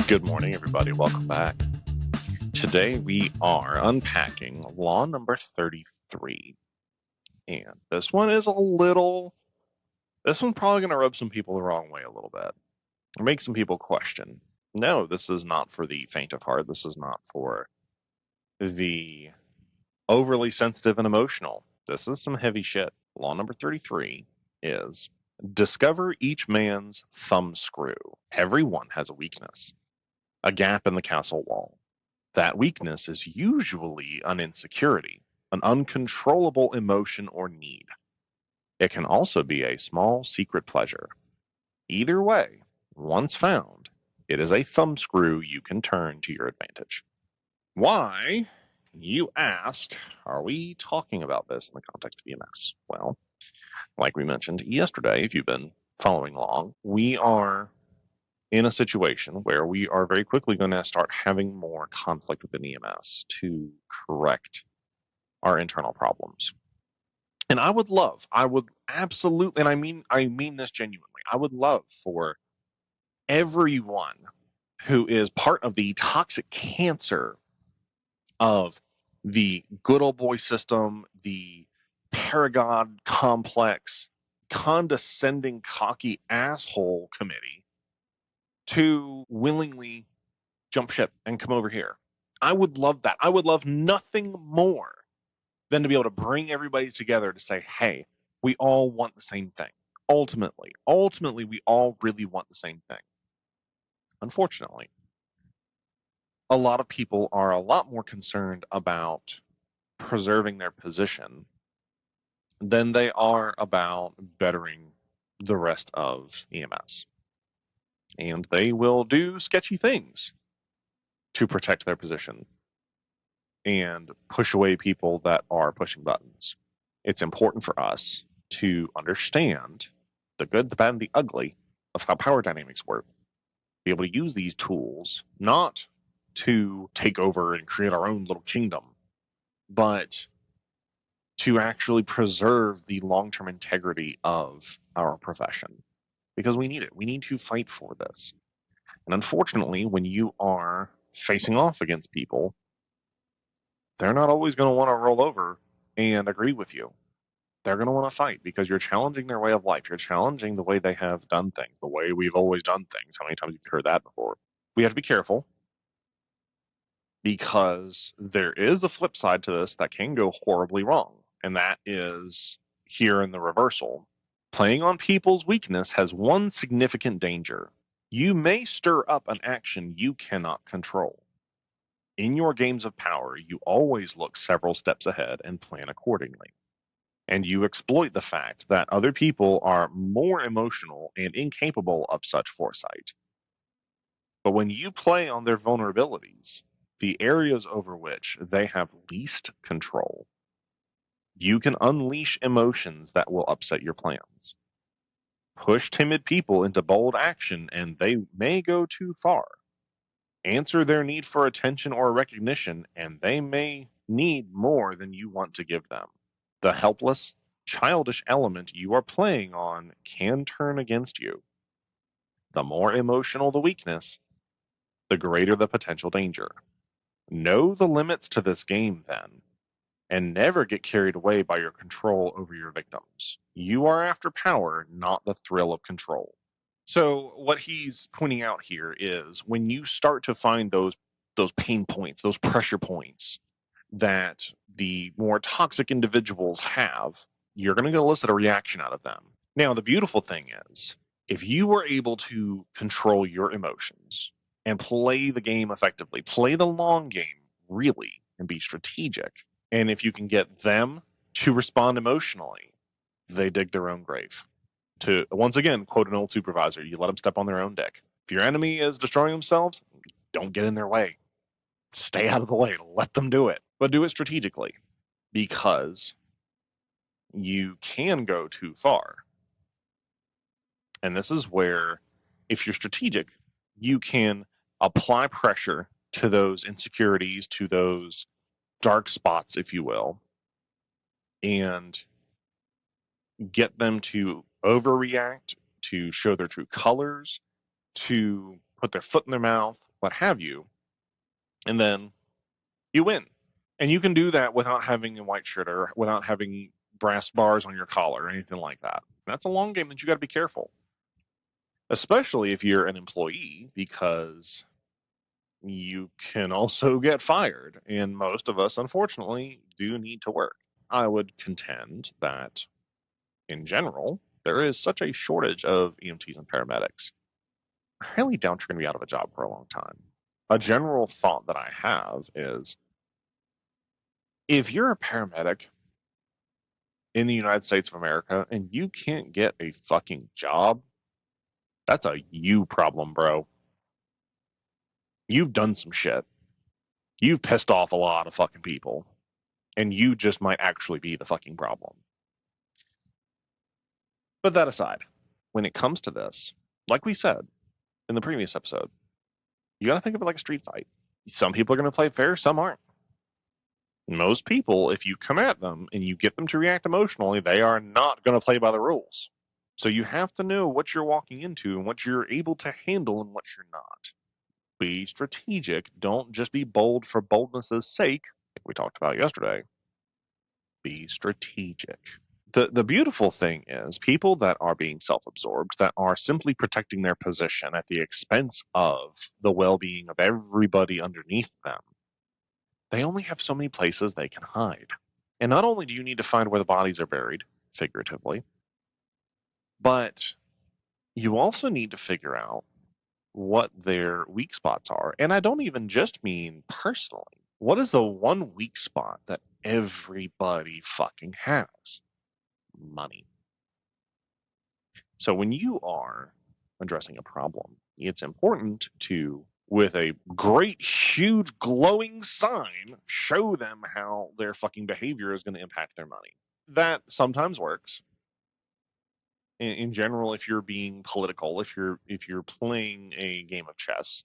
Good morning, everybody. Welcome back. Today we are unpacking law number 33. And this one is this one's probably going to rub some people the wrong way a little bit. Or make some people question. No, this is not for the faint of heart. This is not for the overly sensitive and emotional. This is some heavy shit. Law number 33 is discover each man's thumb screw. Everyone has a weakness, a gap in the castle wall. That weakness is usually an insecurity, an uncontrollable emotion or need. It can also be a small secret pleasure. Either way, once found, it is a thumbscrew you can turn to your advantage. Why, you ask, are we talking about this in the context of EMS? Well, like we mentioned yesterday, if you've been following along, we are in a situation where we are very quickly going to start having more conflict within EMS to correct our internal problems. And I would absolutely, and I mean this genuinely, I would love for everyone who is part of the toxic cancer of the good old boy system, the paragod complex, condescending, cocky asshole committee, to willingly jump ship and come over here. I would love that. I would love nothing more than to be able to bring everybody together to say, hey, we all want the same thing. Ultimately, we all really want the same thing. Unfortunately, a lot of people are a lot more concerned about preserving their position than they are about bettering the rest of EMS. And they will do sketchy things to protect their position and push away people that are pushing buttons. It's important for us to understand the good, the bad, and the ugly of how power dynamics work. Be able to use these tools not to take over and create our own little kingdom, but to actually preserve the long-term integrity of our profession. Because we need it. We need to fight for this. And unfortunately, when you are facing off against people, they're not always going to want to roll over and agree with you. They're going to want to fight because you're challenging their way of life. You're challenging the way they have done things, the way we've always done things. How many times have you heard that before? We have to be careful because there is a flip side to this that can go horribly wrong. And that is here in the reversal. Playing on people's weakness has one significant danger. You may stir up an action you cannot control. In your games of power, you always look several steps ahead and plan accordingly. And you exploit the fact that other people are more emotional and incapable of such foresight. But when you play on their vulnerabilities, the areas over which they have least control, you can unleash emotions that will upset your plans. Push timid people into bold action and they may go too far. Answer their need for attention or recognition, and they may need more than you want to give them. The helpless, childish element you are playing on can turn against you. The more emotional the weakness, the greater the potential danger. Know the limits to this game, then, and never get carried away by your control over your victims. You are after power, not the thrill of control. So what he's pointing out here is when you start to find those pain points, those pressure points that the more toxic individuals have, you're going to elicit a reaction out of them. Now, the beautiful thing is, if you were able to control your emotions and play the game effectively, play the long game really, and be strategic, and if you can get them to respond emotionally, they dig their own grave. To once again quote an old supervisor, you let them step on their own dick. If your enemy is destroying themselves, don't get in their way. Stay out of the way. Let them do it. But do it strategically, because you can go too far. And this is where, if you're strategic, you can apply pressure to those insecurities, to those dark spots, if you will, and get them to overreact, to show their true colors, to put their foot in their mouth, what have you, and then you win. And you can do that without having a white shirt or without having brass bars on your collar or anything like that. That's a long game that you got to be careful, especially if you're an employee, because you can also get fired. And most of us, unfortunately, do need to work. I would contend that in general, there is such a shortage of EMTs and paramedics. I highly doubt you're going to be out of a job for a long time. A general thought that I have is if you're a paramedic in the United States of America and you can't get a fucking job, that's a you problem, bro. You've done some shit. You've pissed off a lot of fucking people, and you just might actually be the fucking problem. But that aside, when it comes to this, like we said in the previous episode, you got to think of it like a street fight. Some people are going to play fair, some aren't. Most people, if you come at them and you get them to react emotionally, they are not going to play by the rules. So you have to know what you're walking into and what you're able to handle and what you're not. Be strategic. Don't just be bold for boldness' sake, like we talked about yesterday. Be strategic. The beautiful thing is people that are being self-absorbed, that are simply protecting their position at the expense of the well-being of everybody underneath them, they only have so many places they can hide. And not only do you need to find where the bodies are buried, figuratively, but you also need to figure out what their weak spots are. And I don't even just mean personally. What is the one weak spot that everybody fucking has? Money. So when you are addressing a problem, it's important to, with a great, huge, glowing sign, show them how their fucking behavior is going to impact their money. That sometimes works. In general, if you're being political, if you're playing a game of chess,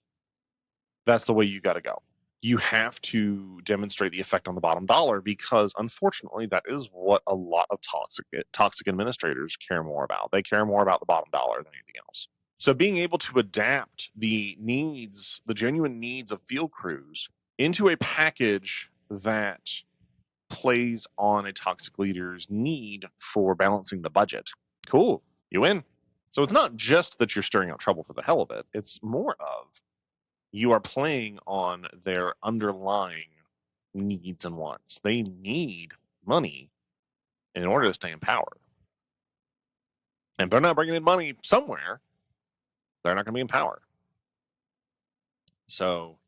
that's the way you got to go. You have to demonstrate the effect on the bottom dollar because, unfortunately, that is what a lot of toxic administrators care more about. They care more about the bottom dollar than anything else. So, being able to adapt the needs, the genuine needs of field crews, into a package that plays on a toxic leader's need for balancing the budget. Cool, you win. So, it's not just that you're stirring up trouble for the hell of it, it's more of you are playing on their underlying needs and wants. They need money in order to stay in power. And if they're not bringing in money somewhere, they're not going to be in power. So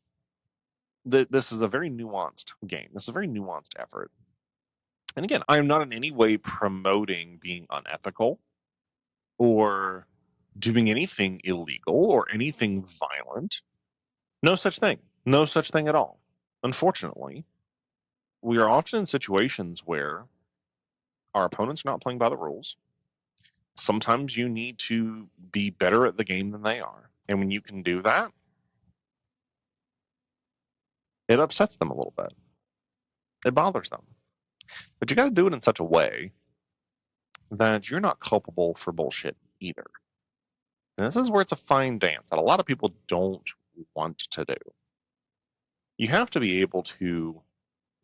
this is a very nuanced game. This is a very nuanced effort. And again, I am not in any way promoting being unethical or doing anything illegal or anything violent. No such thing. No such thing at all. Unfortunately, we are often in situations where our opponents are not playing by the rules. Sometimes you need to be better at the game than they are. And when you can do that, it upsets them a little bit. It bothers them. But you got to do it in such a way that you're not culpable for bullshit either. And this is where it's a fine dance that a lot of people don't want to do. You have to be able to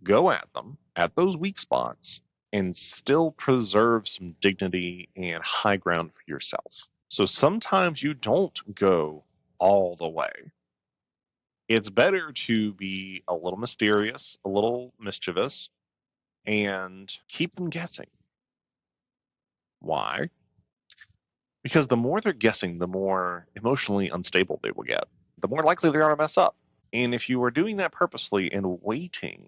go at them at those weak spots and still preserve some dignity and high ground for yourself. So sometimes you don't go all the way. It's better to be a little mysterious, a little mischievous, and keep them guessing. Why? Because the more they're guessing, the more emotionally unstable they will get. The more likely they are to mess up. And if you are doing that purposely and waiting,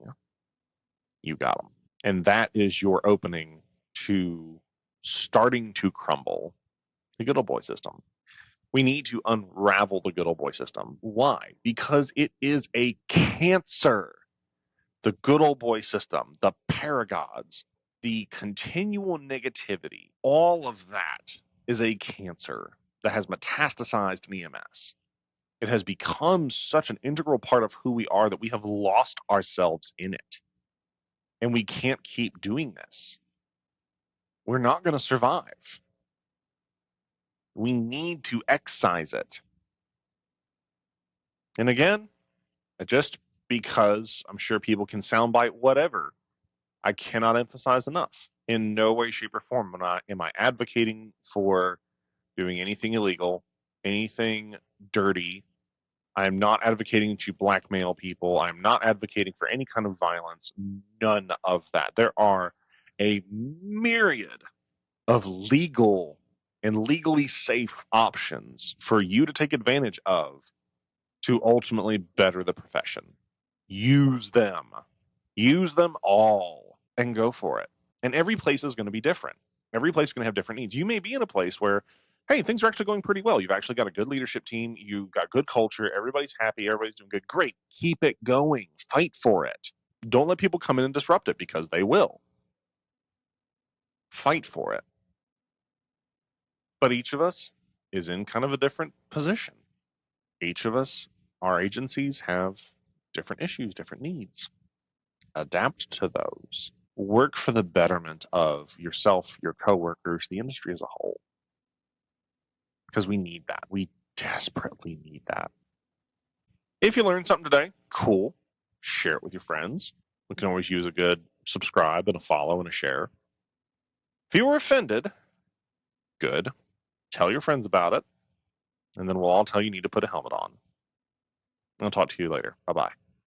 you got them. And that is your opening to starting to crumble the good old boy system. We need to unravel the good old boy system. Why? Because it is a cancer. The good old boy system, the paragods, the continual negativity, all of that is a cancer that has metastasized in EMS. It has become such an integral part of who we are that we have lost ourselves in it. And we can't keep doing this. We're not going to survive. We need to excise it. And again, just because I'm sure people can soundbite whatever, I cannot emphasize enough. In no way, shape, or form am I advocating for doing anything illegal, anything dirty. I'm not advocating that you blackmail people. I'm not advocating for any kind of violence. None of that. There are a myriad of legal and legally safe options for you to take advantage of to ultimately better the profession. Use them. Use them all and go for it. And every place is going to be different. Every place is going to have different needs. You may be in a place where, hey, things are actually going pretty well. You've actually got a good leadership team. You've got good culture. Everybody's happy. Everybody's doing good. Great. Keep it going. Fight for it. Don't let people come in and disrupt it, because they will. Fight for it. But each of us is in kind of a different position. Each of us, our agencies have different issues, different needs. Adapt to those. Work for the betterment of yourself, your coworkers, the industry as a whole. Because we need that. We desperately need that. If you learned something today, cool. Share it with your friends. We can always use a good subscribe and a follow and a share. If you were offended, good. Tell your friends about it. And then we'll all tell you need to put a helmet on. I'll talk to you later. Bye-bye.